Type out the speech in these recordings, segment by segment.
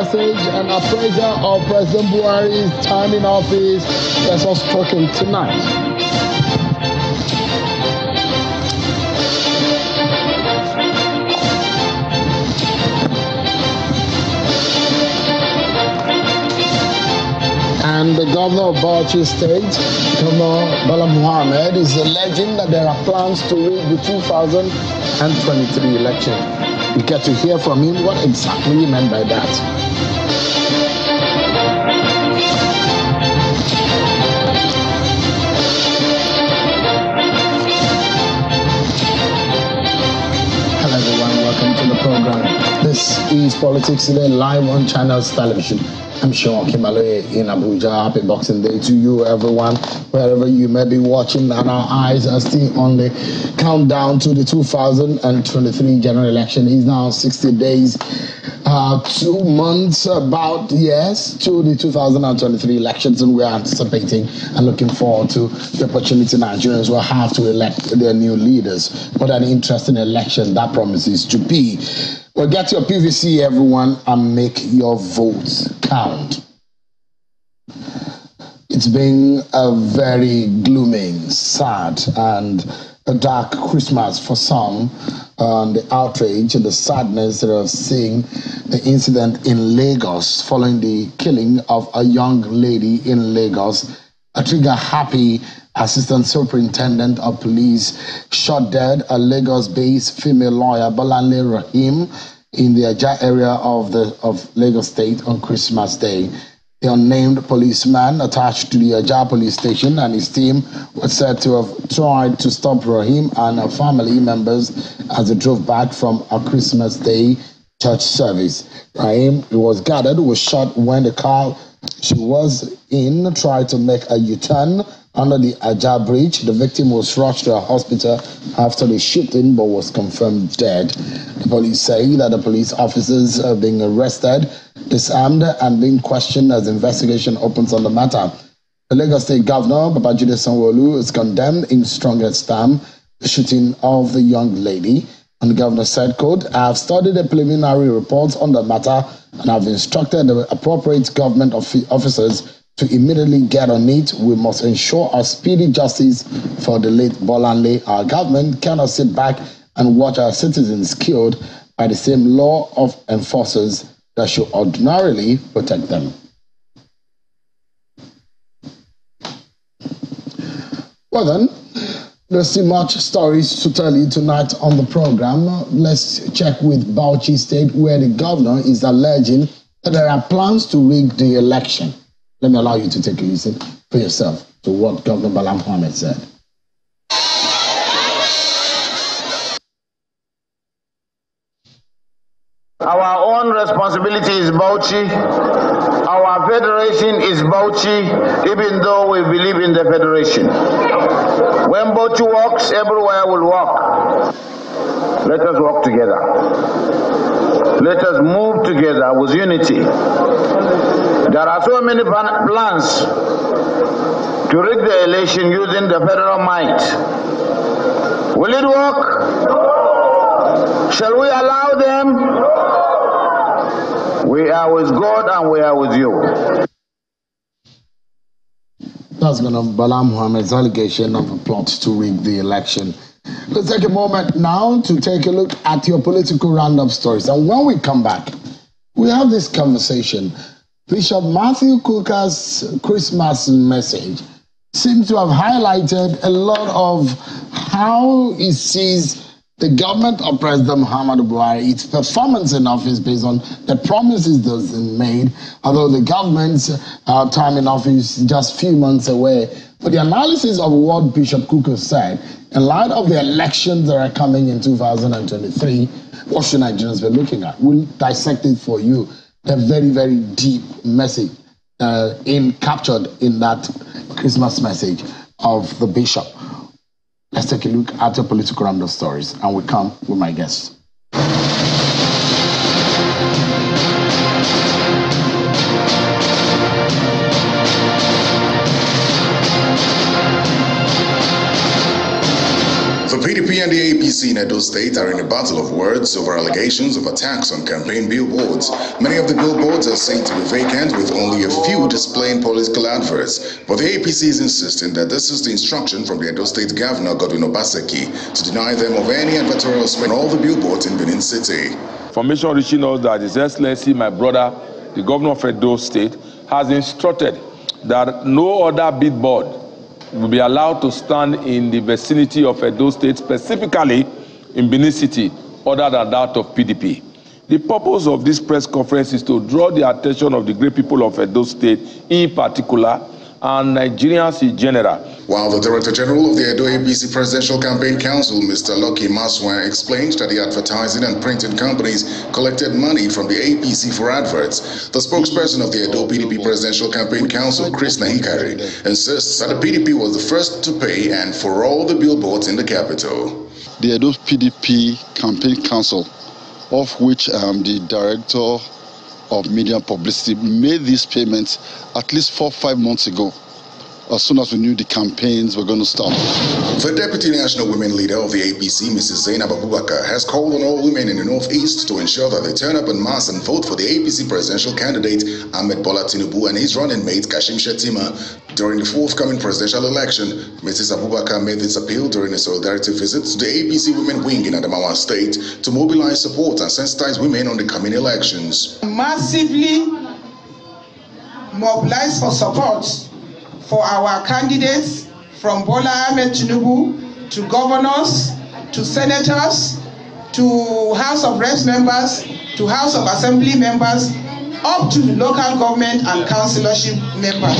message and appraisal of President Buhari's time in office. That's what's talking tonight. And the governor of Bauchi State, Governor Bwala, is alleging that there are plans to rig the 2023 election. We get to hear from him what exactly he meant by that. Hello everyone, welcome to the program. This is Politics Today, live on Channels Television. I'm Sean Kimale in Abuja. Happy Boxing Day to you, everyone, wherever you may be watching. And our eyes are still on the countdown to the 2023 general election. It's now 60 days, 2 months about, yes, to the 2023 elections. And we're anticipating and looking forward to the opportunity Nigerians will have to elect their new leaders. What an interesting election that promises to be. Well, get your PVC, everyone, and make your votes count. It's been a very gloomy, sad, and a dark Christmas for some. The outrage and the sadness that I've seen the incident in Lagos following the killing of a young lady in Lagos. A trigger-happy Assistant Superintendent of Police shot dead a Lagos-based female lawyer, Bolanle Rahim, in the Aja area of Lagos State on Christmas Day. The unnamed policeman attached to the Aja police station and his team was said to have tried to stop Rahim and her family members as they drove back from a Christmas Day church service. Rahim, who was gathered, was shot when the car she was in tried to make a U-turn under the Aja bridge. The victim was rushed to a hospital after the shooting but was confirmed dead. The police say that the police officers are being arrested, disarmed, and being questioned as the investigation opens on the matter. The Lagos State Governor, Babajide Sanwo-Olu, has condemned in strongest terms the shooting of the young lady. And the governor said, quote, I have studied the preliminary reports on the matter and have instructed the appropriate government officers to immediately get on it. We must ensure a speedy justice for the late Bolanle. Our government cannot sit back and watch our citizens killed by the same law of enforcers that should ordinarily protect them. Well then, there's still much stories to tell you tonight on the program. Let's check with Bauchi State, where the governor is alleging that there are plans to rig the election. Let me allow you to take a listen for yourself to what Governor Bwala said. Our own responsibility is Bauchi. Our federation is Bauchi, even though we believe in the federation. When Bauchi walks, everywhere will walk. Let us work together. Let us move together with unity. There are so many plans to rig the election using the federal might. Will it work? Shall we allow them? We are with God and we are with you. That's Governor Bwala's allegation of a plot to rig the election. Let's take a moment now to take a look at your political roundup stories. And when we come back, we have this conversation. Bishop Matthew Kukah's Christmas message seems to have highlighted a lot of how he sees the government of President Muhammadu Buhari, its performance in office based on the promises that have been made, although the government's time in office is just a few months away. But the analysis of what Bishop Kukah said, in light of the elections that are coming in 2023, what should Nigerians be looking at? We'll dissect it for you. A very, very deep message captured in that Christmas message of the bishop. Let's take a look at the political roundup stories, and we come with my guests. The PDP and the APC APC in Edo State are in a battle of words over allegations of attacks on campaign billboards. Many of the billboards are seen to be vacant, with only a few displaying political adverts. But the APC is insisting that this is the instruction from the Edo State Governor, Godwin Obaseki, to deny them of any advertorial spend on all the billboards in Benin City. Information reaching us that His Excellency, my brother, the Governor of Edo State, has instructed that no other billboard will be allowed to stand in the vicinity of Edo State, specifically in Benin City, other than that of PDP. The purpose of this press conference is to draw the attention of the great people of Edo State in particular, and Nigerians in general. While the Director General of the Edo APC Presidential Campaign Council, Mr. Lucky Maswa, explained that the advertising and printing companies collected money from the APC for adverts, the spokesperson of the Edo PDP Presidential Campaign Council, Chris Nahikari, insists that the PDP was the first to pay and for all the billboards in the capital. The Edo PDP Campaign Council, of which I am the Director of Media Publicity, made these payments at least 4 or 5 months ago, as soon as we knew the campaigns were going to start. The Deputy National Women Leader of the APC, Mrs. Zainab Abubakar, has called on all women in the Northeast to ensure that they turn up en masse and vote for the APC presidential candidate, Ahmed Bola Tinubu, and his running mate, Kashim Shettima. During the forthcoming presidential election, Mrs. Abubakar made this appeal during a solidarity visit to the APC Women Wing in Adamawa State to mobilize support and sensitize women on the coming elections. Massively mobilize for support for our candidates, from Bola Ahmed Tinubu to governors, to senators, to House of Reps members, to House of Assembly members, up to local government and councillorship members.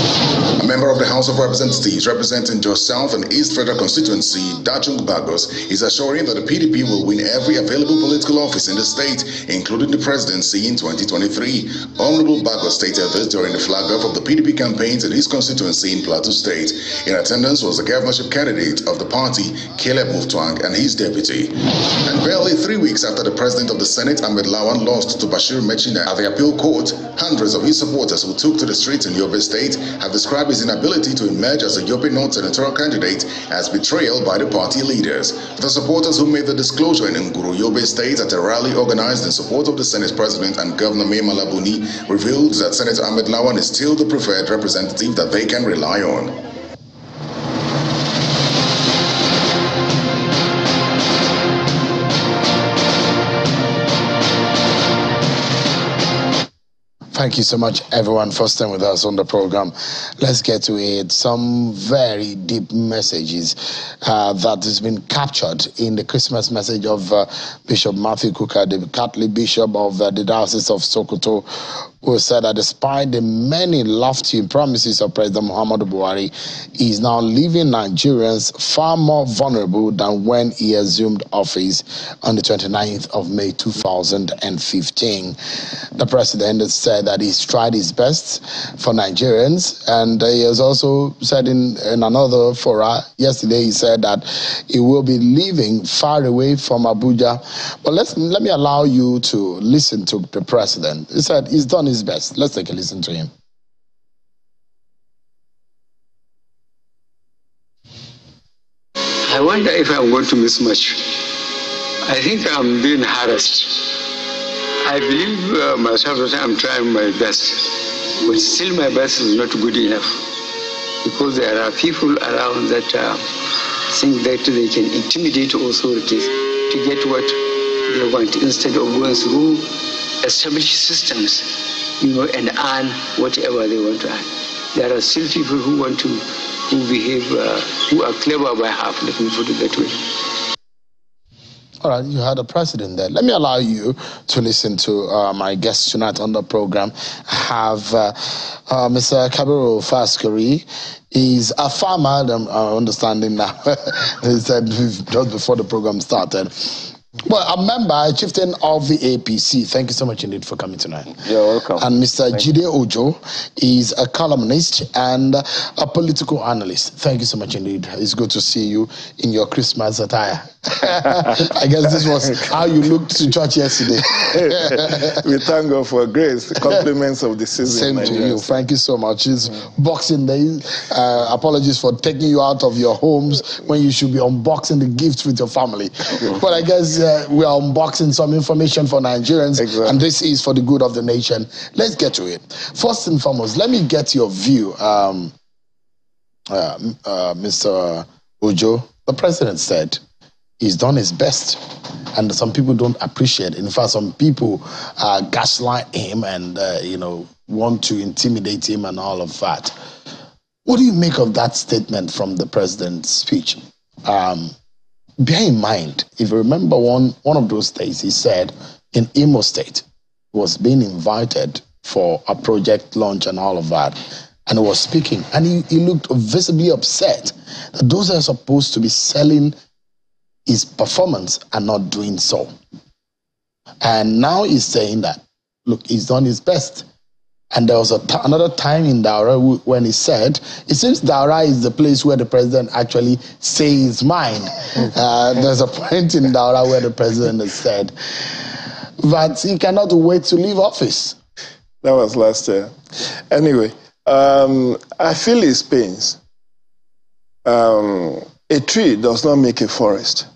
A member of the House of Representatives representing Jos South and East Federal Constituency, Dachung Bagos, is assuring that the PDP will win every available political office in the state, including the presidency in 2023. Honorable Bagos stated this during the flag-off of the PDP campaigns in his constituency in Plateau State. In attendance was the governorship candidate of the party, Caleb Muftwang, and his deputy. And barely 3 weeks after the president of the Senate, Ahmed Lawan, lost to Bashir Mechina at the appeal court, hundreds of his supporters who took to the streets in Yobe State have described his inability to emerge as a Yobe North senatorial candidate as betrayal by the party leaders. The supporters who made the disclosure in Nguru, Yobe State, at a rally organized in support of the Senate President and Governor May Malabuni, revealed that Senator Ahmed Lawan is still the preferred representative that they can rely on. Thank you so much, everyone, for staying with us on the program. Let's get to it. Some very deep messages that has been captured in the Christmas message of Bishop Matthew Kukah, the Catholic Bishop of the Diocese of Sokoto, who said that despite the many lofty promises of President Muhammadu Buhari, he is now leaving Nigerians far more vulnerable than when he assumed office on the 29th of May 2015. The president has said that he's tried his best for Nigerians, and he has also said in another fora yesterday, he said that he will be living far away from Abuja. But let me allow you to listen to the president. He said he's done his best. Let's take a listen to him. I wonder if I'm going to miss much. I think I'm being harassed. I believe myself that I'm trying my best, but still my best is not good enough, because there are people around that think that they can intimidate authorities to get what they want instead of going through established systems, and earn whatever they want to earn. There are still people who behave, who are clever by half, let me put it that way. All right, you had a president there. Let me allow you to listen to my guest tonight on the program. I have Mr. Kabiru Faskari. He's a farmer, I'm understanding now. He said just before the program started. Well, a member, a chieftain of the APC. Thank you so much indeed for coming tonight. You're welcome. And Mr. Jide Ojo is a columnist and a political analyst. Thank you so much indeed. It's good to see you in your Christmas attire. I guess this was how you looked to church yesterday. We thank God for grace. Compliments of the season. Same to you. Thank you so much. It's Boxing Day. Apologies for taking you out of your homes when you should be unboxing the gifts with your family. But I guess we are unboxing some information for Nigerians, and this is for the good of the nation. Let's get to it. First and foremost, let me get your view, Mr. Ojo. The president said he's done his best, and some people don't appreciate it. In fact, some people gaslight him and want to intimidate him and all of that. What do you make of that statement from the president's speech? Bear in mind, if you remember one of those days, he said in Imo State was being invited for a project launch and all of that, and he was speaking, and he looked visibly upset that those are supposed to be selling his performance and not doing so. And now he's saying that, look, he's done his best. And there was another time in Daura when he said, it seems Daura is the place where the president actually says his mind. There's a point in Daura where the president has said that he cannot wait to leave office. That was last year. Anyway, I feel his pains. A tree does not make a forest.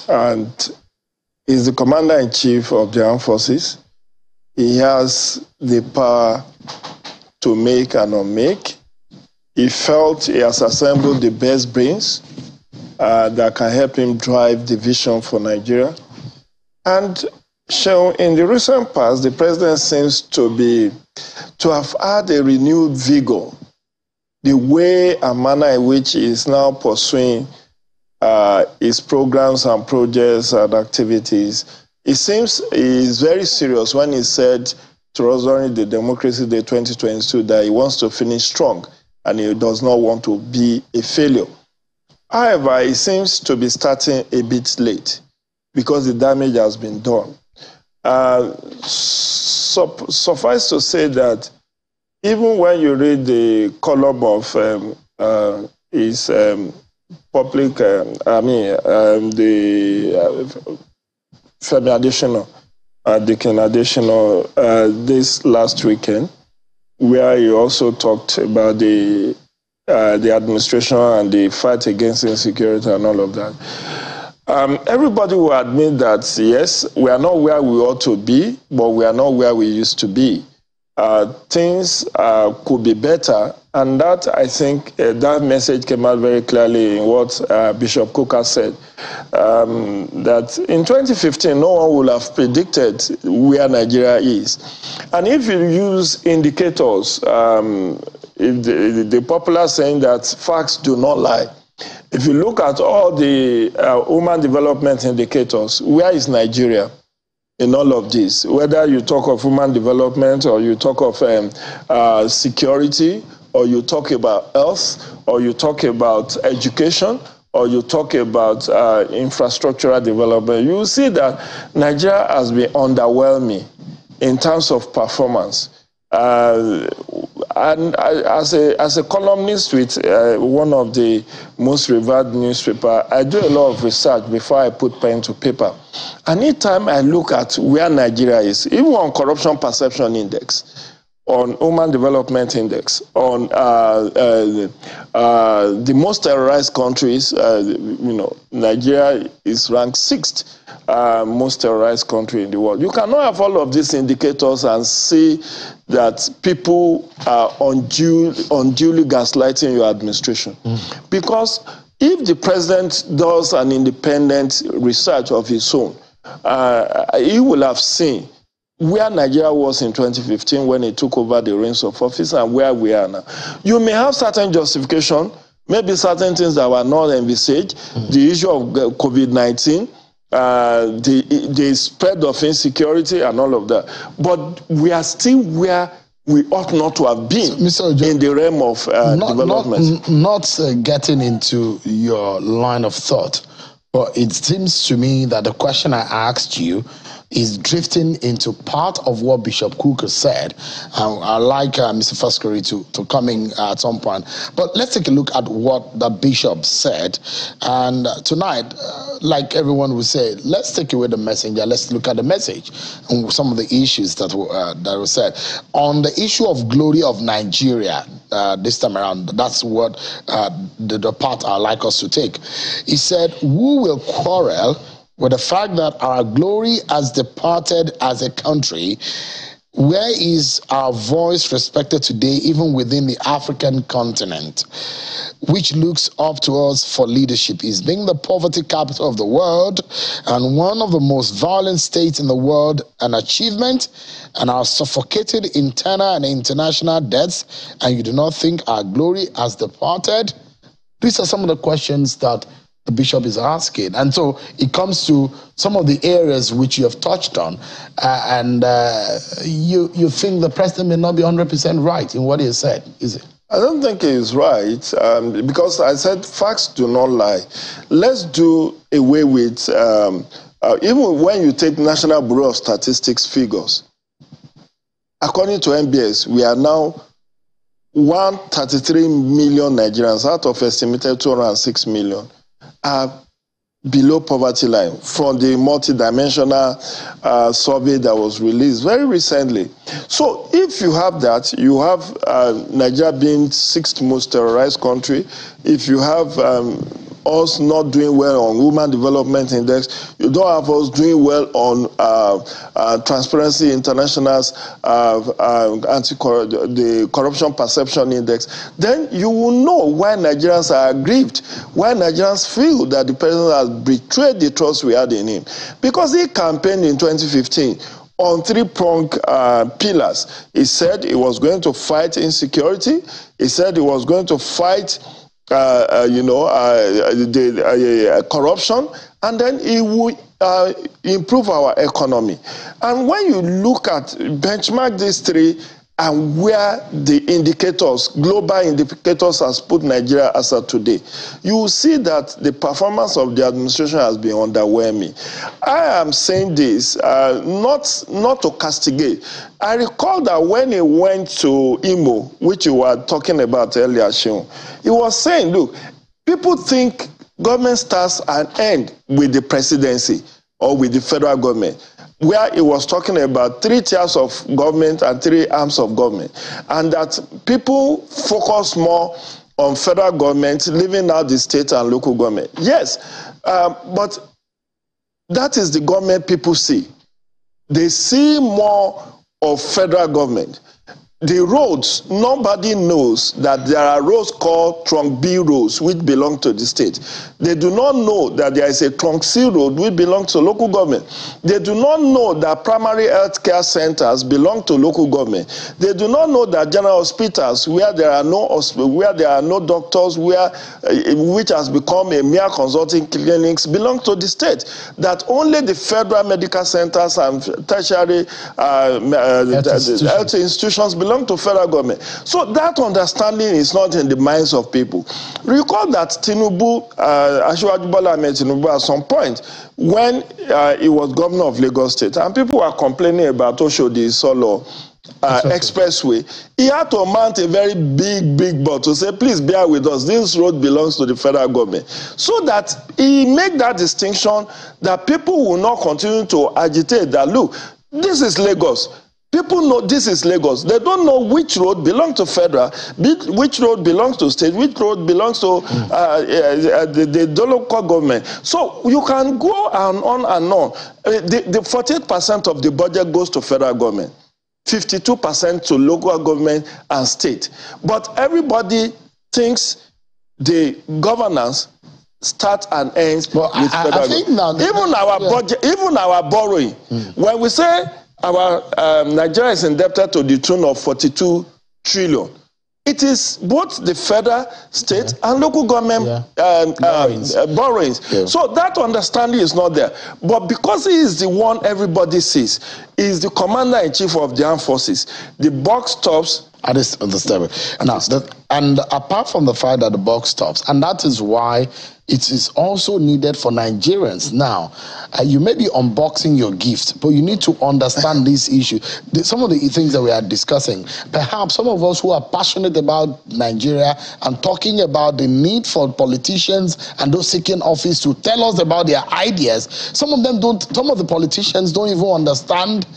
And he's the commander-in-chief of the armed forces. He has the power to make and unmake. He felt he has assembled the best brains that can help him drive the vision for Nigeria. And so in the recent past, the president seems to have had a renewed vigor. The way and manner in which he is now pursuing his programs and projects and activities, it seems he is very serious when he said to us during the Democracy Day 2022 that he wants to finish strong and he does not want to be a failure. However, he seems to be starting a bit late because the damage has been done. Suffice to say that even when you read the column of his public, Femi Adesina, Dikin Adesina, this last weekend, where he also talked about the administration and the fight against insecurity and all of that. Everybody will admit that, yes, we are not where we ought to be, but we are not where we used to be. Things could be better, and that, I think, that message came out very clearly in what Bishop Kukah said, that in 2015, no one would have predicted where Nigeria is. And if you use indicators, the popular saying that facts do not lie, if you look at all the human development indicators, where is Nigeria in all of this? Whether you talk of human development, or you talk of security, or you talk about health, or you talk about education, or you talk about infrastructural development, you will see that Nigeria has been underwhelming in terms of performance. And as a columnist with one of the most revered newspapers, I do a lot of research before I put pen to paper. And each time I look at where Nigeria is, even on corruption perception index, on human development index, on the most terrorized countries, Nigeria is ranked 6th most terrorized country in the world. You cannot have all of these indicators and see that people are unduly gaslighting your administration. Because if the president does an independent research of his own, he will have seen where Nigeria was in 2015 when he took over the reins of office and where we are now. You may have certain justification, maybe certain things that were not envisaged, the issue of COVID-19, the spread of insecurity and all of that. But we are still where we ought not to have been in the realm of development. Not getting into your line of thought, but it seems to me that the question I asked you is drifting into part of what Bishop Kukah said. I like Mr. Faskari to come in at some point. But let's take a look at what the bishop said. And tonight, like everyone would say, let's take away the messenger. Let's look at the message and some of the issues that were said. On the issue of glory of Nigeria, this time around, that's what the part I'd like us to take. He said, who will quarrel with the fact that our glory has departed as a country? Where is our voice respected today, even within the African continent, which looks up to us for leadership? Is being the poverty capital of the world and one of the most violent states in the world an achievement, and our suffocated internal and international debts, and you do not think our glory has departed? These are some of the questions that the bishop is asking. And so it comes to some of the areas which you have touched on, and you think the president may not be 100% right in what he said, is it? I don't think he's right, because I said facts do not lie. Let's do away with, even when you take National Bureau of Statistics figures, according to NBS, we are now 133 million Nigerians out of estimated 206 million. Are below poverty line from the multidimensional survey that was released very recently. So if you have that, you have Nigeria being 6th most terrorized country. If you have us not doing well on Human Development Index, you don't have us doing well on Transparency International's the Corruption Perception Index, then you will know why Nigerians are aggrieved, why Nigerians feel that the president has betrayed the trust we had in him. Because he campaigned in 2015 on 3-pronged pillars. He said he was going to fight insecurity. He said he was going to fight corruption, and then it will improve our economy. And when you look at, benchmark these three and where the indicators, global indicators, has put Nigeria as of today, you will see that the performance of the administration has been underwhelming. I am saying this not to castigate. I recall that when he went to Imo, which you were talking about earlier, Sean, he was saying, look, people think government starts and ends with the presidency or with the federal government, where he was talking about 3 tiers of government and 3 arms of government, and that people focus more on federal government, leaving out the state and local government. Yes, but that is the government people see. They see more of federal government. The roads, nobody knows that there are roads called Trunk B roads, which belong to the state. They do not know that there is a Trunk C road, which belongs to local government. They do not know that primary health care centers belong to local government. They do not know that general hospitals, where there are no doctors, which has become a mere consulting clinics, belong to the state. That only the federal medical centers and tertiary health institutions belong to federal government. So that understanding is not in the minds of people. Recall that Tinubu, Bwala met Tinubu at some point when he was governor of Lagos State, and people were complaining about Oshodi Solo expressway. He had to mount a very big board to say, please bear with us, this road belongs to the federal government. So that he made that distinction that people will not continue to agitate that, look, this is Lagos. People know this is Lagos. They don't know which road belongs to federal, which road belongs to state, which road belongs to the local government. So you can go on and on. The 48% of the budget goes to federal government, 52% to local government and state. But everybody thinks the governance starts and ends with federal government. Even our budget, even our borrowing, when we say our Nigeria is indebted to the tune of 42 trillion. It is both the federal, state, and local government borrowings. Yeah. So that understanding is not there. But because he is the one everybody sees, he is the commander-in-chief of the armed forces, the buck stops At this level. Now, and apart from the fact that the buck stops, and that is why it is also needed for Nigerians now. You may be unboxing your gift, but you need to understand this issue. Some of the things that we are discussing, perhaps some of us who are passionate about Nigeria and talking about the need for politicians and those seeking office to tell us about their ideas, some of the politicians don't even understand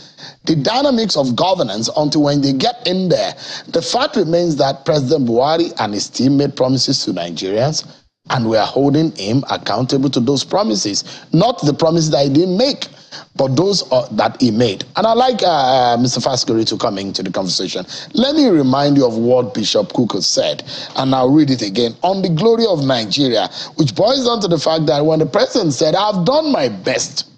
the dynamics of governance until when they get in there. The fact remains that President Buhari and his team made promises to Nigerians, and we are holding him accountable to those promises. Not the promises that he didn't make, but those that he made. And I'd like Mr. Faskari to come into the conversation. Let me remind you of what Bishop Kukah said, and I'll read it again, on the glory of Nigeria, which boils down to the fact that when the president said, I've done my best,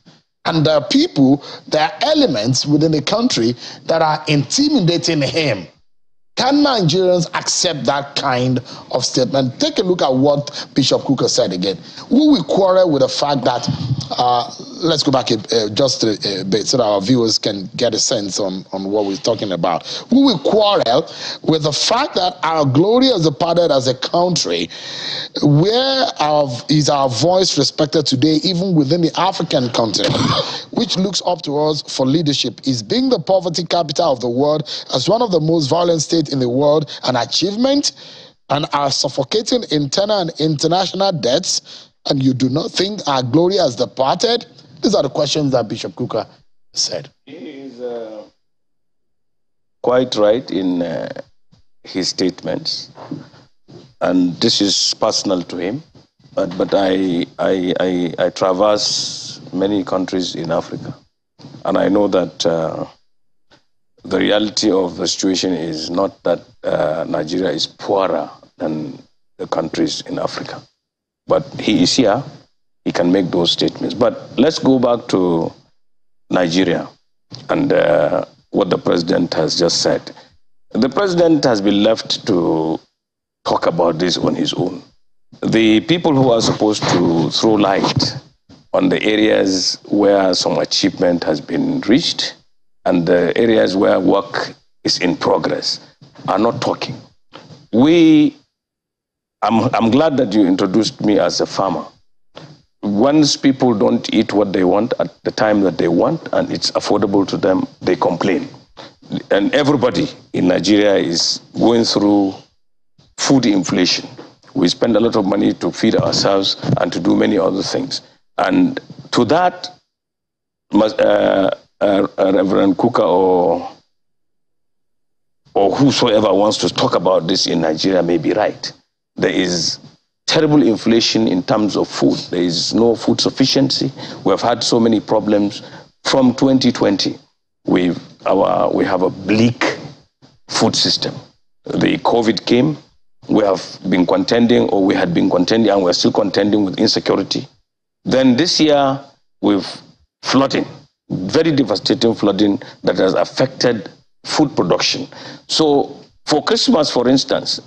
and there are people, there are elements within the country that are intimidating him. Can Nigerians accept that kind of statement? Take a look at what Bishop Kukah said again. Will we quarrel with the fact that, let's go back just a bit so that our viewers can get a sense on what we're talking about. Will we quarrel with the fact that our glory has departed as a country? Where is our voice respected today, even within the African continent, which looks up to us for leadership? Is being the poverty capital of the world, as one of the most violent states in the world, an achievement? And our suffocating internal and international debts, and you do not think our glory has departed? These are the questions that Bishop Kukah said. He is quite right in his statements, and this is personal to him. But I traverse many countries in Africa, and I know that the reality of the situation is not that Nigeria is poorer than the countries in Africa. But he is here, he can make those statements. But let's go back to Nigeria and what the president has just said. The president has been left to talk about this on his own. The people who are supposed to throw light on the areas where some achievement has been reached and the areas where work is in progress are not talking. I'm glad that you introduced me as a farmer. Once people don't eat what they want at the time that they want and it's affordable to them, they complain. And everybody in Nigeria is going through food inflation. We spend a lot of money to feed ourselves and to do many other things. And to that, Reverend Kukah or whosoever wants to talk about this in Nigeria may be right. There is terrible inflation in terms of food. There is no food sufficiency. We have had so many problems from 2020. We have a bleak food system. The COVID came. We have been contending, or we had been contending, and we're still contending with insecurity. Then this year, we've flooding, very devastating flooding that has affected food production. So for Christmas, for instance,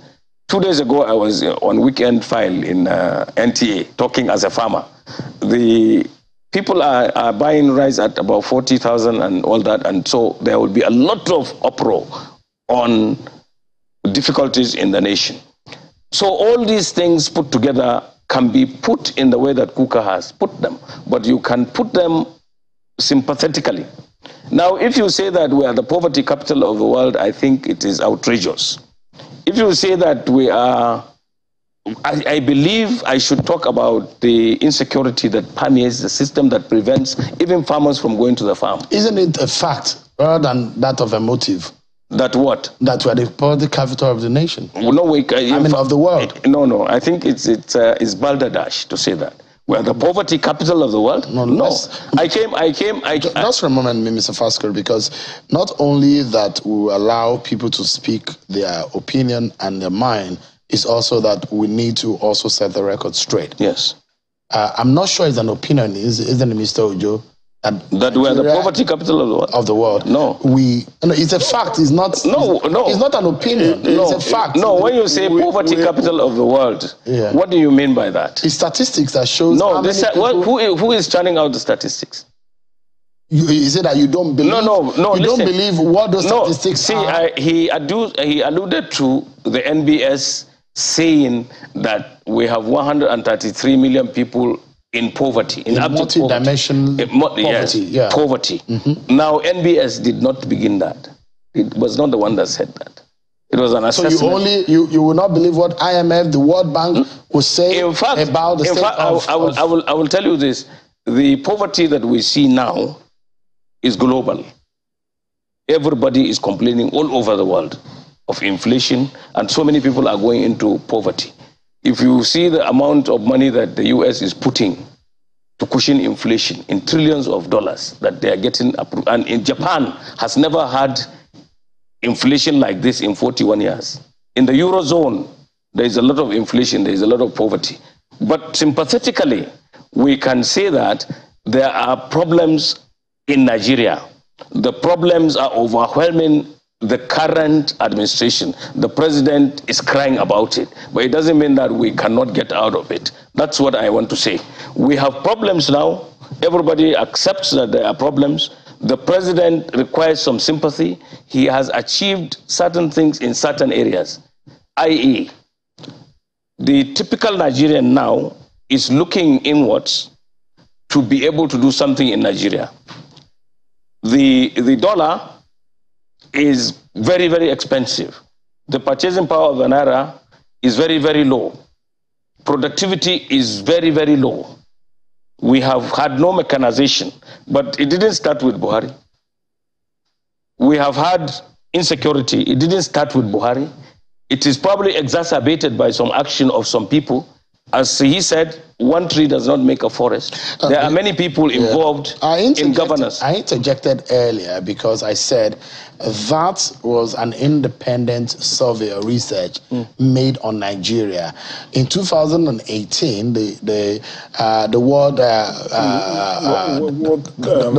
2 days ago, I was on weekend file in NTA, talking as a farmer. The people are buying rice at about 40,000 and all that, and so there will be a lot of uproar on difficulties in the nation. So all these things put together can be put in the way that Kukah has put them, but you can put them sympathetically. Now, if you say that we are the poverty capital of the world, I think it is outrageous. If you say that we are, I believe I should talk about the insecurity that permeates the system that prevents even farmers from going to the farm. Isn't it a fact rather than that of a motive? That what? That we are the poverty capital of the nation. Well, no, of the world. No. I think it's balderdash to say that. We are the poverty capital of the world? No. I came. Just for a moment, Mr. Faskari, because not only that we allow people to speak their opinion and their mind, it's also that we need to also set the record straight. Yes. I'm not sure it's an opinion, isn't it, Mr. Ojo? That we are the poverty capital of the world. No. It's a fact. It's not. No. It's not an opinion. It's a fact. No. When you say poverty capital of the world, what do you mean by that? It's statistics that shows. No. Who is churning out the statistics? You say that you don't believe? No. You listen, don't believe what those statistics are? He alluded to the NBS saying that we have 133 million people in poverty, in multi-dimensional poverty. Yes, poverty. Now, NBS did not begin that. It was not the one that said that. It was an assessment. So you will not believe what IMF, the World Bank, will say about the state of... I will tell you this. The poverty that we see now is global. Everybody is complaining all over the world of inflation, and so many people are going into poverty. If you see the amount of money that the US is putting to cushion inflation in trillions of dollars that they are getting approved, and in Japan has never had inflation like this in 41 years. In the Eurozone, there is a lot of inflation, there is a lot of poverty. But sympathetically, we can say that there are problems in Nigeria. The problems are overwhelming the current administration. The president is crying about it, but it doesn't mean that we cannot get out of it. That's what I want to say. We have problems now. Everybody accepts that there are problems. The president requires some sympathy. He has achieved certain things in certain areas, i.e., the typical Nigerian now is looking inwards to be able to do something in Nigeria. The dollar is very, very expensive. The purchasing power of the naira is very, very low. Productivity is very, very low. We have had no mechanization, but it didn't start with Buhari. We have had insecurity. It didn't start with Buhari. It is probably exacerbated by some action of some people. As he said, one tree does not make a forest. There are many people involved in governance. I interjected earlier because I said that was an independent survey or research made on Nigeria. In 2018, the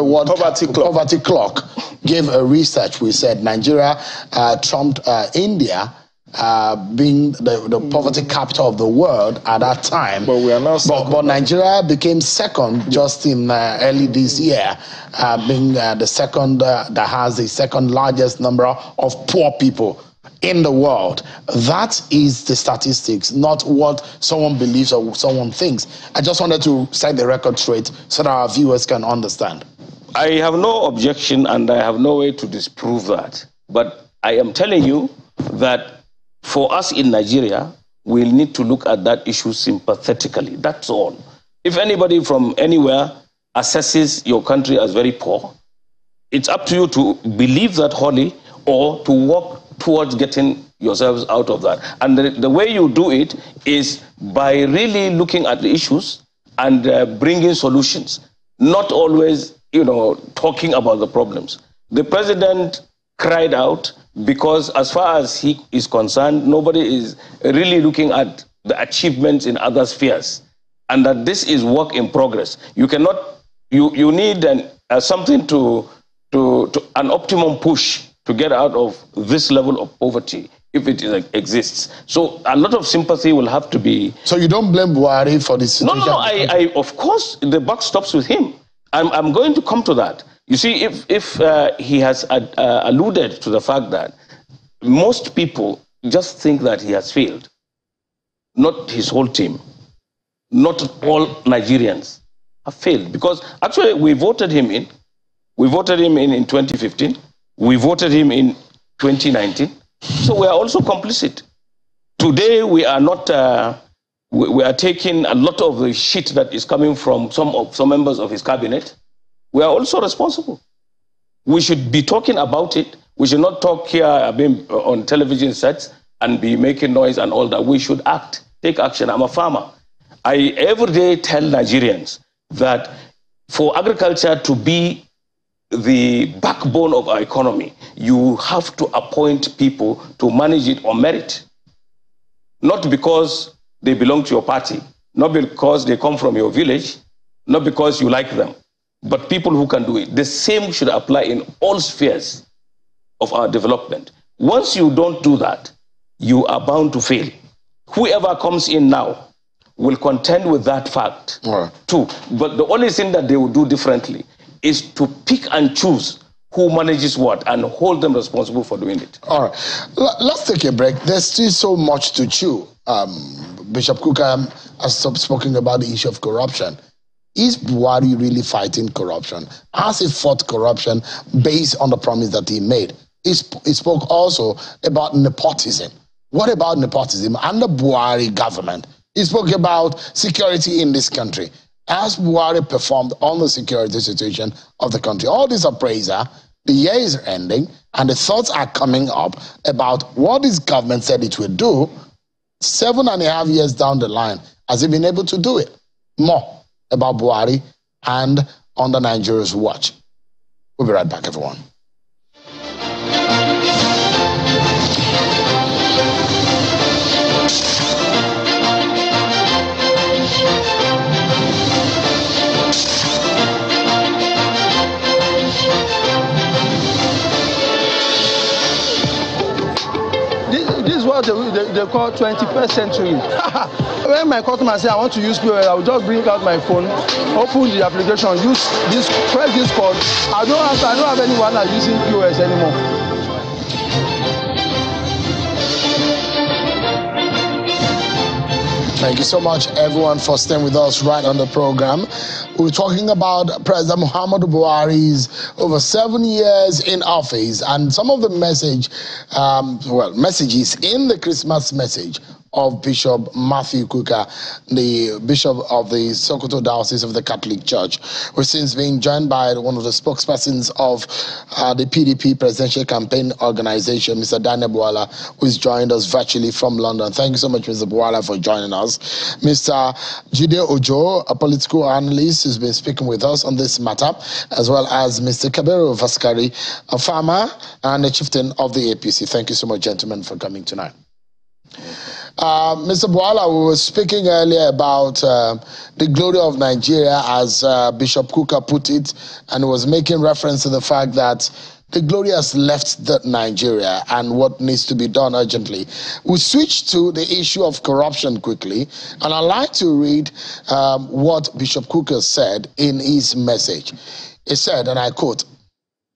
World Poverty Clock gave a research. We said Nigeria trumped India, being the poverty capital of the world at that time. But we are now but Nigeria became second just in early this year, being the second that has the second largest number of poor people in the world. That is the statistics, not what someone believes or someone thinks. I just wanted to set the record straight so that our viewers can understand. I have no objection and I have no way to disprove that. But I am telling you that for us in Nigeria, we'll need to look at that issue sympathetically. That's all. If anybody from anywhere assesses your country as very poor, it's up to you to believe that wholly or to work towards getting yourselves out of that. And the way you do it is by really looking at the issues and bringing solutions, not always, talking about the problems. The president cried out because as far as he is concerned, nobody is really looking at the achievements in other spheres, and that this is work in progress. You cannot, you need something to an optimum push to get out of this level of poverty if it exists. So a lot of sympathy will have to be. So you don't blame Buhari for this situation? No. I of course the buck stops with him. I'm going to come to that. You see, if he has alluded to the fact that most people just think that he has failed, not his whole team, not all Nigerians have failed, because actually we voted him in. We voted him in 2015. We voted him in 2019. So we are also complicit. Today we are not. We are taking a lot of the shit that is coming from some members of his cabinet. We are also responsible. We should be talking about it. We should not talk here on television sets and be making noise and all that. We should act, take action. I'm a farmer. I every day tell Nigerians that for agriculture to be the backbone of our economy, you have to appoint people to manage it on merit. Not because they belong to your party, not because they come from your village, not because you like them, but people who can do it. The same should apply in all spheres of our development. Once you don't do that, you are bound to fail. Whoever comes in now will contend with that fact too. But the only thing that they will do differently is to pick and choose who manages what and hold them responsible for doing it. All right. Let's take a break. There's still so much to chew. Bishop Kukah has spoken about the issue of corruption. Is Buhari really fighting corruption? Has he fought corruption based on the promise that he made? He spoke also about nepotism. What about nepotism under Buhari government? He spoke about security in this country. Has Buhari performed on the security situation of the country? All this appraiser, the year is ending, and the thoughts are coming up about what this government said it would do 7.5 years down the line. Has it been able to do it? More about Buhari and under Nigeria's watch. We'll be right back, everyone. This is what they call 21st century. When my customer say I want to use POS, I will just bring out my phone, open the application, use this, press this code. I don't have anyone that's using POS anymore. Thank you so much, everyone, for staying with us right on the program. We're talking about President Muhammadu Buhari's over 7 years in office and some of the messages in the Christmas message of Bishop Matthew Kukah, the Bishop of the Sokoto Diocese of the Catholic Church. We're since being joined by one of the spokespersons of the PDP Presidential Campaign Organization, Mr. Daniel Bwala, who has joined us virtually from London. Thank you so much, Mr. Bwala, for joining us. Mr. Jide Ojo, a political analyst, who's been speaking with us on this matter, as well as Mr. Kabiru Faskari, a farmer and a chieftain of the APC. Thank you so much, gentlemen, for coming tonight. Mr. Bwala, we were speaking earlier about the glory of Nigeria, as Bishop Kukah put it, and was making reference to the fact that the glory has left Nigeria and what needs to be done urgently. We switch to the issue of corruption quickly, and I'd like to read what Bishop Kukah said in his message. He said, and I quote,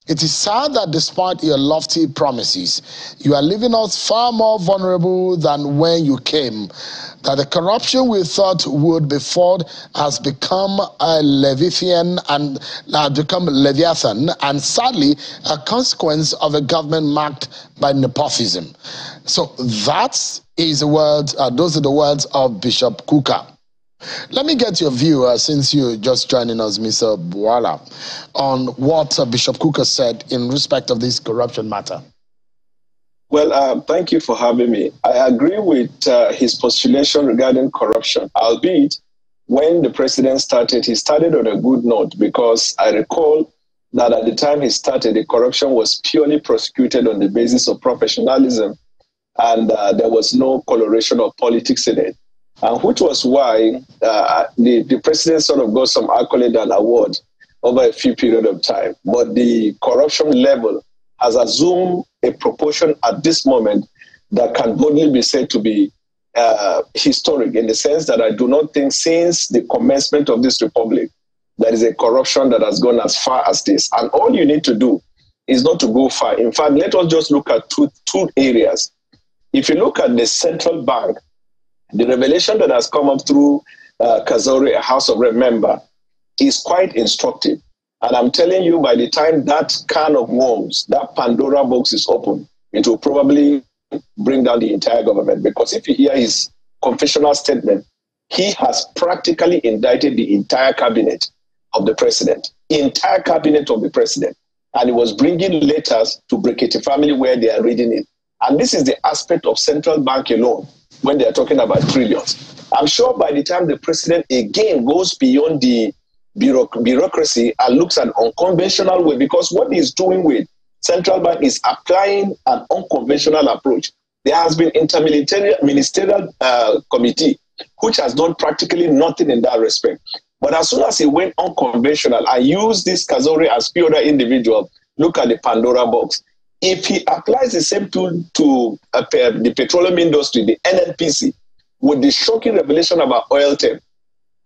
"It is sad that despite your lofty promises, you are leaving us far more vulnerable than when you came. That the corruption we thought would be fought has become a Leviathan and sadly a consequence of a government marked by nepotism." So that is the words. Those are the words of Bishop Kukah. Let me get your view, since you're just joining us, Mr. Bwala, on what Bishop Kukah said in respect of this corruption matter. Well, thank you for having me. I agree with his postulation regarding corruption, albeit when the president started, he started on a good note, because I recall that at the time he started, the corruption was purely prosecuted on the basis of professionalism, and there was no coloration of politics in it. Which was why the president sort of got some accolade and award over a few period of time. But the corruption level has assumed a proportion at this moment that can boldly be said to be historic, in the sense that I do not think since the commencement of this republic there is a corruption that has gone as far as this. And all you need to do is not to go far. In fact, let us just look at two areas. If you look at the central bank, the revelation that has come up through Kazori, a House of Rep member, is quite instructive. And I'm telling you, by the time that can of worms, that Pandora box is open, it will probably bring down the entire government. Because if you hear his confessional statement, he has practically indicted the entire cabinet of the president. Entire cabinet of the president. And he was bringing letters to Brekete family where they are reading it. And this is the aspect of central bank alone, when they are talking about trillions. I'm sure by the time the president again goes beyond the bureaucracy and looks at an unconventional way, because what he's doing with central bank is applying an unconventional approach. There has been interministerial committee, which has done practically nothing in that respect. But as soon as he went unconventional and used this Kazori as few other individual, look at the Pandora box. If he applies the same tool to the petroleum industry, the NNPC, with the shocking revelation about oil tape,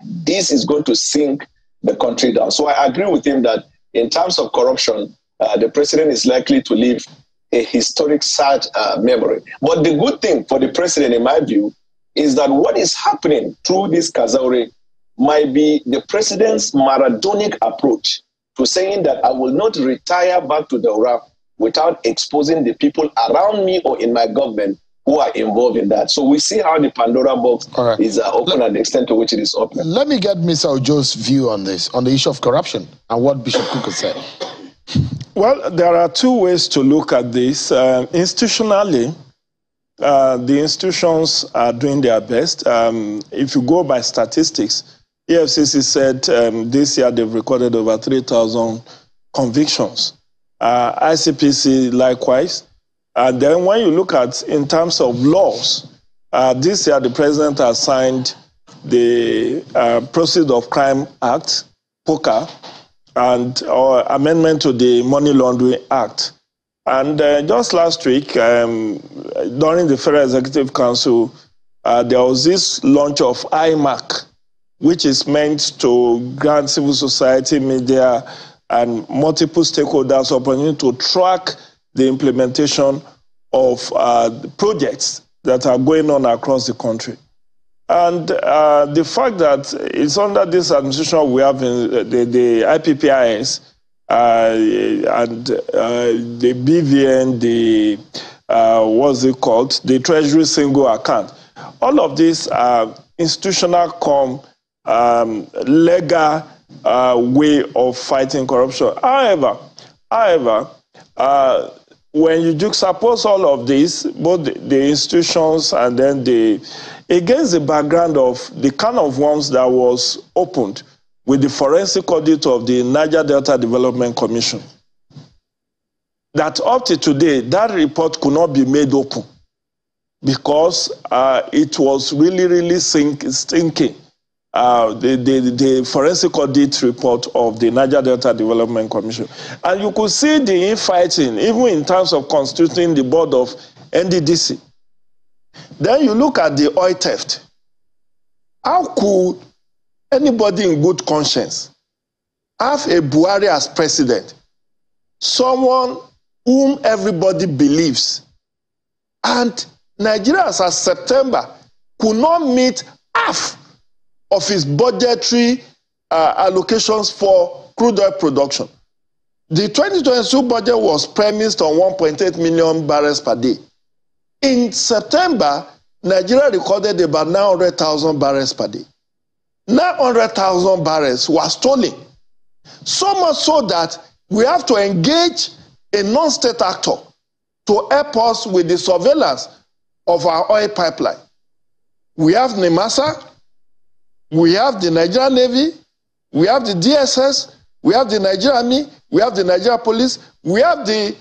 this is going to sink the country down. So I agree with him that in terms of corruption, the president is likely to leave a historic sad memory. But the good thing for the president, in my view, is that what is happening through this Kazaure might be the president's Maradonic approach to saying that I will not retire back to Daura without exposing the people around me or in my government who are involved in that. So we see how the Pandora box is open and the extent to which it is open. Let me get Mr. Ojo's view on this, on the issue of corruption and what Bishop Kukah said. Well, there are two ways to look at this. Institutionally, the institutions are doing their best. If you go by statistics, EFCC said this year they've recorded over 3,000 convictions. ICPC likewise. And then when you look at in terms of laws, this year the president has signed the Proceeds of Crime Act, Kukah, and amendment to the Money Laundering Act. And just last week, during the Federal Executive Council, there was this launch of IMAC, which is meant to grant civil society, media, and multiple stakeholders opportunity to track the implementation of projects that are going on across the country. And the fact that it's under this administration we have in the IPPIS and the BVN, the what's it called, the Treasury Single Account. All of these are institutional legal way of fighting corruption. However, when you juxtapose all of this, both the institutions and then against the background of the kind of worms that was opened with the forensic audit of the Niger Delta Development Commission, that up to today, that report could not be made open because it was really stinking. The forensic audit report of the Niger Delta Development Commission. And you could see the infighting, even in terms of constituting the board of NDDC. Then you look at the oil theft. How could anybody in good conscience have a Buhari as president, someone whom everybody believes, and Nigeria as of September could not meet half of its budgetary allocations for crude oil production? The 2022 budget was premised on 1.8 million barrels per day. In September, Nigeria recorded about 900,000 barrels per day. 900,000 barrels were stolen. So much so that we have to engage a non-state actor to help us with the surveillance of our oil pipeline. We have NIMASA, we have the Nigerian Navy, we have the DSS, we have the Nigerian Army, we have the Nigerian Police, we have the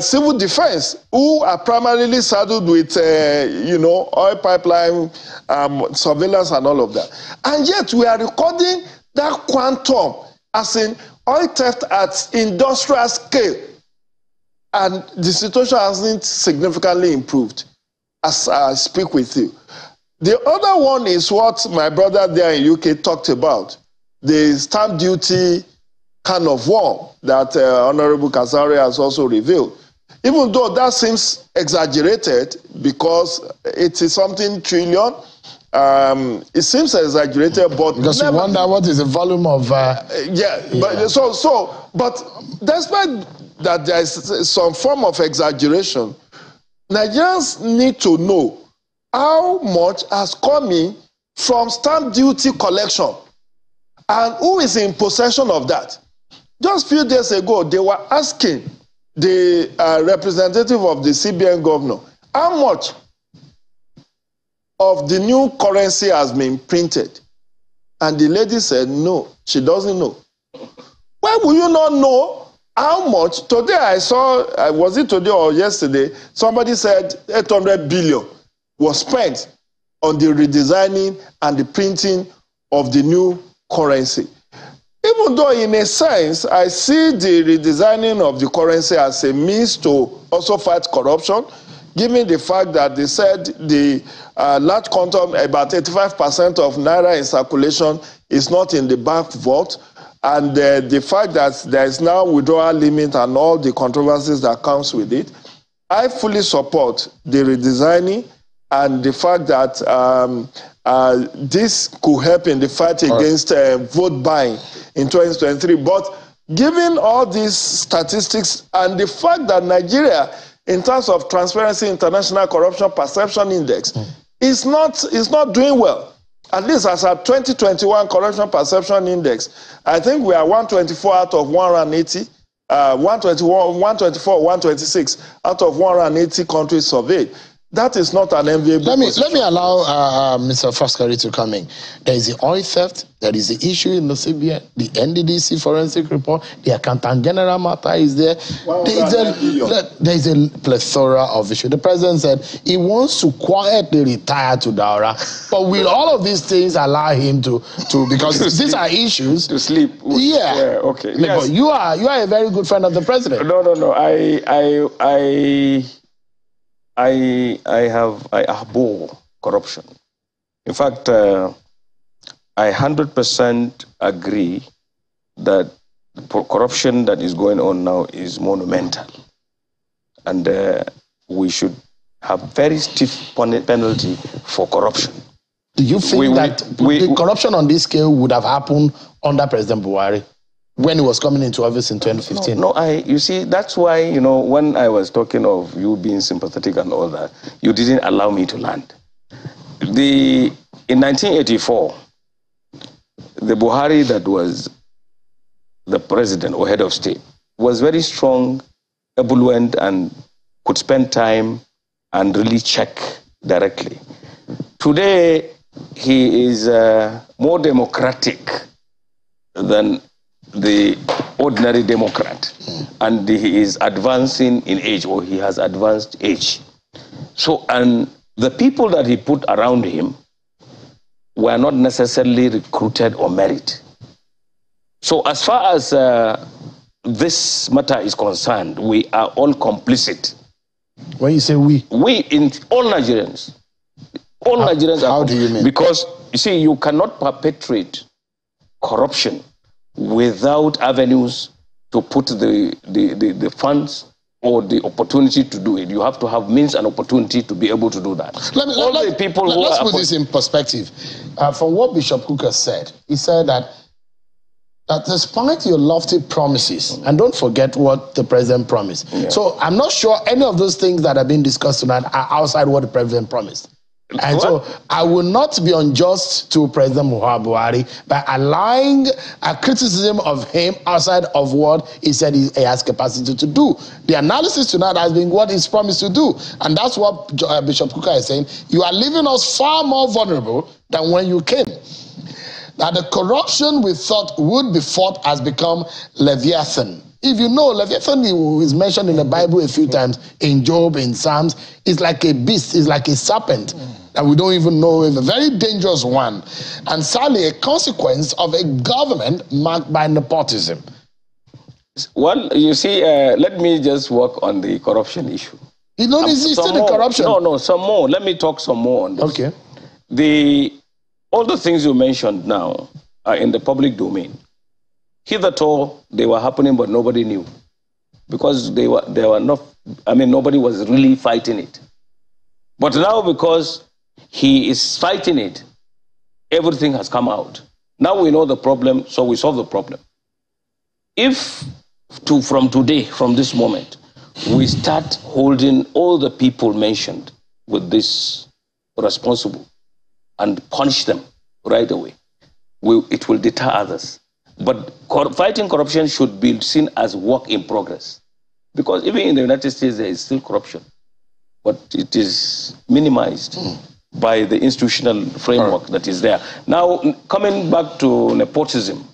Civil Defense, who are primarily saddled with, oil pipeline surveillance and all of that. And yet we are recording that quantum as in oil theft at industrial scale. And the situation hasn't significantly improved as I speak with you. The other one is what my brother there in UK talked about, the stamp duty kind of war that Honorable Kazaure has also revealed. Even though that seems exaggerated because it is something trillion, it seems exaggerated, but because you wonder what is the volume of but despite that there is some form of exaggeration, Nigerians need to know how much has come in from stamp duty collection and who is in possession of that. Just a few days ago, they were asking the representative of the CBN governor how much of the new currency has been printed. And the lady said, no, she doesn't know. Why will you not know how much? Today I saw, was it today or yesterday, somebody said 800 billion was spent on the redesigning and the printing of the new currency. Even though in a sense, I see the redesigning of the currency as a means to also fight corruption, given the fact that they said the large quantum, about 85% of Naira in circulation is not in the bank vault. and the fact that there is now withdrawal limit and all the controversies that comes with it, I fully support the redesigning and the fact that this could help in the fight against vote buying in 2023. But given all these statistics and the fact that Nigeria, in terms of Transparency International Corruption Perception Index, is not doing well. At least as our 2021 Corruption Perception Index, I think we are 124 out of 180, 121, 124, 126 out of 180 countries surveyed. That is not an enviable position. Let me allow Mr. Faskari to come in. There is the oil theft, there is the issue in the CBN, the NDDC forensic report, the Accountant General matter is there. There is a plethora of issues. The president said he wants to quietly retire to Daura, but will all of these things allow him to because these are issues to sleep? Yeah, okay. Yes. But you are a very good friend of the president. No. I abhor corruption. In fact, I 100% agree that the corruption that is going on now is monumental. And we should have very stiff penalty for corruption. Do you think that the corruption on this scale would have happened under President Buhari when he was coming into office in 2015? You see, that's why, when I was talking of you being sympathetic and all that, you didn't allow me to land. In 1984, the Buhari that was the president or head of state was very strong, ebullient, and could spend time and really check directly. Today, he is more democratic than the ordinary Democrat, and he is advancing in age, or he has advanced age. So, and the people that he put around him were not necessarily recruited or married. So as far as this matter is concerned, we are all complicit. When you say we? We, in all Nigerians. All Nigerians are. How do you mean? Because, you see, you cannot perpetrate corruption without avenues to put the funds or the opportunity to do it. You have to have means and opportunity to be able to do that. Let's put this in perspective. From what Bishop Kukah said, he said that despite your lofty promises, and don't forget what the president promised. Yeah. So I'm not sure any of those things that have been discussed tonight are outside what the president promised. And so I will not be unjust to President Buhari by allowing a criticism of him outside of what he said he has capacity to do. The analysis tonight has been what he's promised to do. And that's what Bishop Kukah is saying. You are leaving us far more vulnerable than when you came. Now, the corruption we thought would be fought has become Leviathan. If you know, Leviathan is mentioned in the Bible a few times, in Job, in Psalms. It's like a beast, it's like a serpent that we don't even know, is a very dangerous one. And sadly, a consequence of a government marked by nepotism. Well, you see, let me just work on the corruption issue. You don't see still the corruption? No, some more. Let me talk some more on this. Okay. All the things you mentioned now are in the public domain. Hitherto, they were happening, but nobody knew. Because they were not, nobody was really fighting it. But now, because he is fighting it, everything has come out. Now we know the problem, so we solve the problem. If, from today, from this moment, we start holding all the people mentioned with this responsible and punish them right away, it will deter others. But fighting corruption should be seen as work in progress. Because even in the United States, there is still corruption. But it is minimized by the institutional framework that is there. Now, coming back to nepotism.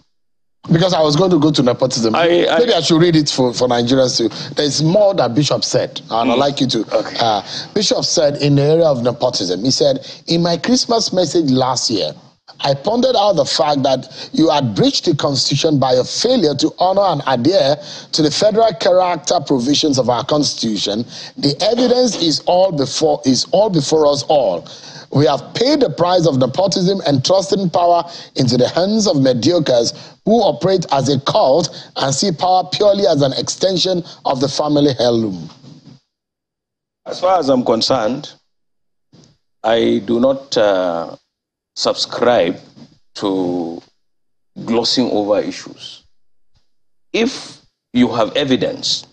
Because I was going to go to nepotism. Maybe I should read it for Nigerians too. There's more that Bishop said, and I'd like you to. Okay. Bishop said in the area of nepotism, he said, in my Christmas message last year, I pointed out the fact that you had breached the Constitution by a failure to honor and adhere to the federal character provisions of our Constitution. The evidence is all before us all. We have paid the price of nepotism and trusting power into the hands of mediocres who operate as a cult and see power purely as an extension of the family heirloom. As far as I'm concerned, I do not subscribe to glossing over issues. If you have evidence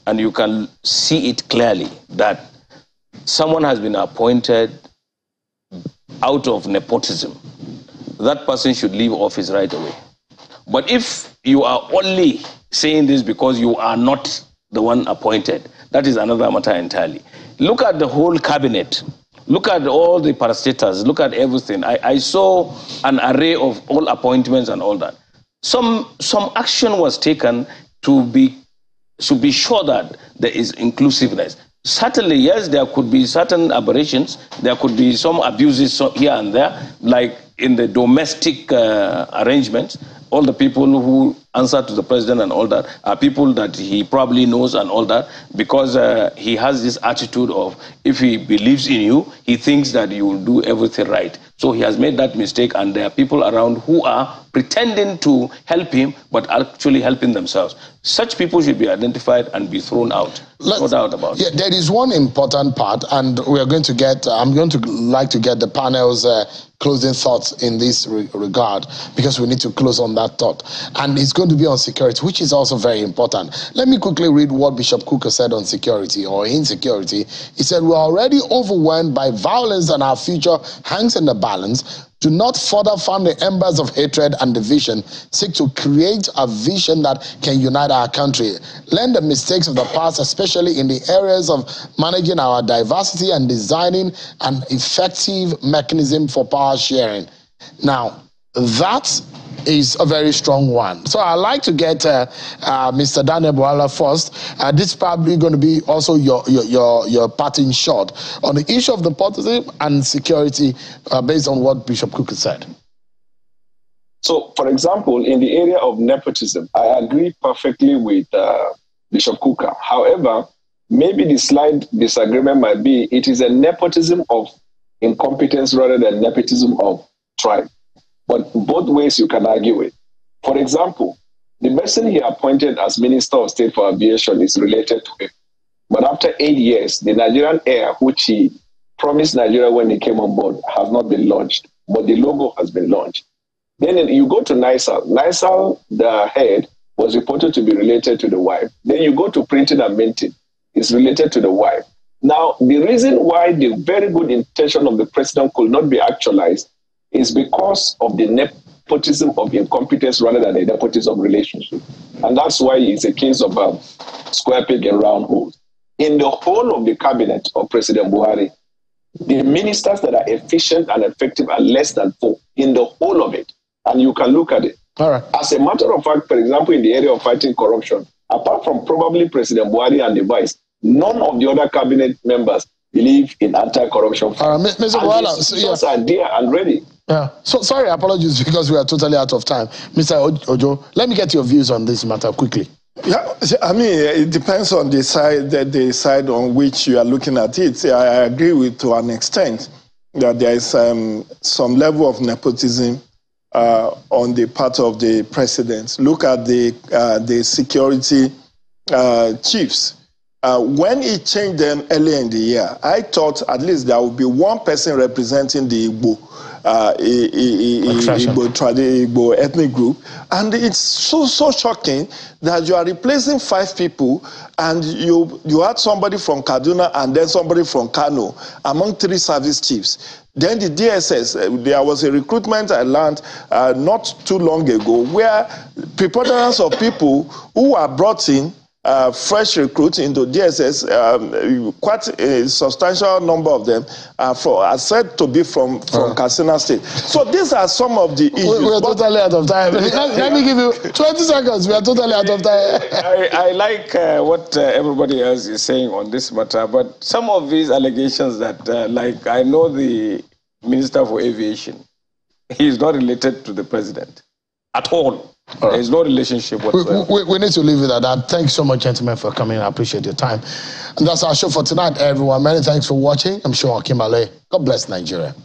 and you can see it clearly that someone has been appointed out of nepotism, that person should leave office right away. But if you are only saying this because you are not the one appointed, that is another matter entirely. Look at the whole cabinet. Look at all the parastatals. Look at everything. I saw an array of all appointments and all that. Some action was taken to be sure that there is inclusiveness. Certainly, yes, there could be certain aberrations. There could be some abuses here and there, like in the domestic arrangements. All the people who answer to the president and all that are people that he probably knows and all that, because he has this attitude of, if he believes in you, he thinks that you will do everything right. So he has made that mistake, and there are people around who are pretending to help him, but actually helping themselves. Such people should be identified and be thrown out. No doubt about it. Yeah, there is one important part, and we are going to get, I'm going to like to get the panel's closing thoughts in this regard, because we need to close on that thought. And it's going to be on security, which is also very important. Let me quickly read what Bishop Kukah said on security or insecurity. He said, "We're already overwhelmed by violence and our future hangs in the balance. Do not further fan the embers of hatred and division. Seek to create a vision that can unite our country. Learn the mistakes of the past, especially in the areas of managing our diversity and designing an effective mechanism for power sharing." Now, that is a very strong one. So I'd like to get Mr. Daniel Bwala first. This is probably going to be also your parting shot on the issue of nepotism and security based on what Bishop Kukah said. So, for example, in the area of nepotism, I agree perfectly with Bishop Kukah. However, maybe the slight disagreement might be it is a nepotism of incompetence rather than nepotism of tribe. But both ways you can argue it. For example, the person he appointed as Minister of State for Aviation is related to him. But after 8 years, the Nigerian Air, which he promised Nigeria when he came on board, has not been launched. But the logo has been launched. Then you go to NISAL. NISAL, the head, was reported to be related to the wife. Then you go to printing and minting. It's related to the wife. Now, the reason why the very good intention of the president could not be actualized is because of the nepotism of incompetence rather than a nepotism of relationship. And that's why it's a case of square peg and round holes. In the whole of the cabinet of President Buhari, the ministers that are efficient and effective are less than 4 in the whole of it. And you can look at it. All right. As a matter of fact, for example, in the area of fighting corruption, apart from probably President Buhari and the vice, none of the other cabinet members believe in anti-corruption. Mr. Bwala, yes, are there and ready. Yeah. So sorry, apologies because we are totally out of time. Mr. Ojo, let me get your views on this matter quickly. Yeah, I mean, it depends on the side on which you are looking at it. I agree with to an extent that there is some level of nepotism on the part of the president. Look at the security chiefs. When he changed them earlier in the year, I thought at least there would be one person representing the Igbo ethnic group. And it's so shocking that you are replacing 5 people and you had somebody from Kaduna and then somebody from Kano among 3 service chiefs. Then the DSS, there was a recruitment I learned not too long ago where preponderance of people who were brought in fresh recruits into DSS, quite a substantial number of them are said to be from Katsina State. So these are some of the issues. We're totally out of time. Let me give you 20 seconds. We are totally out of time. I like what everybody else is saying on this matter, but some of these allegations that, like, I know the Minister for Aviation, he is not related to the president at all. Right. There is no relationship whatsoever. We need to leave it at that. Thanks so much, gentlemen, for coming. I appreciate your time. And that's our show for tonight, everyone. Many thanks for watching. I'm sure Kimale. God bless Nigeria.